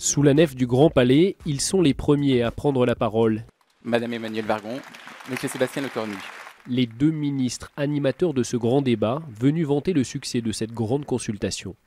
Sous la nef du Grand Palais, ils sont les premiers à prendre la parole. Madame Emmanuelle Wargon, Monsieur Sébastien Lecornu. Les deux ministres animateurs de ce grand débat, venus vanter le succès de cette grande consultation.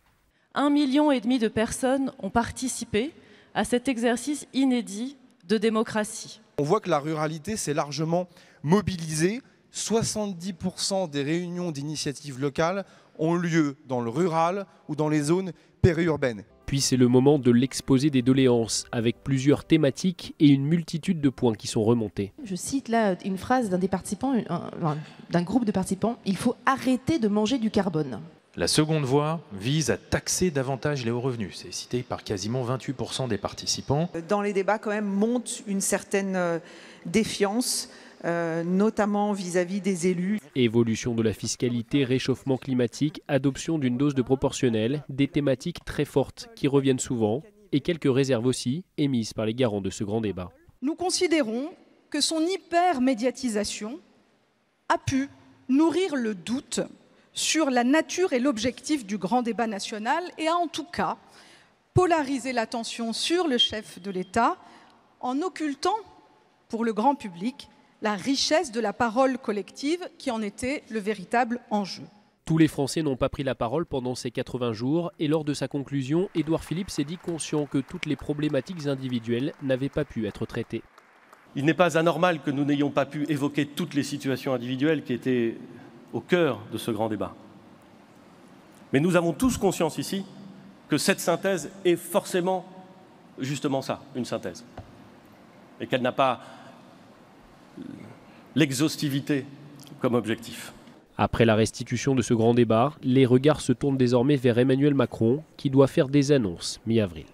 1,5 million de personnes ont participé à cet exercice inédit de démocratie. On voit que la ruralité s'est largement mobilisée. 70% des réunions d'initiatives locales ont lieu dans le rural ou dans les zones périurbaines. Puis c'est le moment de l'exposé des doléances, avec plusieurs thématiques et une multitude de points qui sont remontés. Je cite là une phrase d'un des participants, d'un groupe de participants, il faut arrêter de manger du carbone. La seconde voie vise à taxer davantage les hauts revenus. C'est cité par quasiment 28% des participants. Dans les débats, quand même, monte une certaine défiance, notamment vis-à-vis des élus. Évolution de la fiscalité, réchauffement climatique, adoption d'une dose de proportionnelle, des thématiques très fortes qui reviennent souvent et quelques réserves aussi émises par les garants de ce grand débat. Nous considérons que son hyper-médiatisation a pu nourrir le doute sur la nature et l'objectif du grand débat national et a en tout cas polarisé l'attention sur le chef de l'État en occultant pour le grand public la richesse de la parole collective qui en était le véritable enjeu. Tous les Français n'ont pas pris la parole pendant ces 80 jours et lors de sa conclusion, Édouard Philippe s'est dit conscient que toutes les problématiques individuelles n'avaient pas pu être traitées. Il n'est pas anormal que nous n'ayons pas pu évoquer toutes les situations individuelles qui étaient au cœur de ce grand débat. Mais nous avons tous conscience ici que cette synthèse est forcément justement ça, une synthèse. Et qu'elle n'a pas l'exhaustivité comme objectif. Après la restitution de ce grand débat, les regards se tournent désormais vers Emmanuel Macron qui doit faire des annonces mi-avril.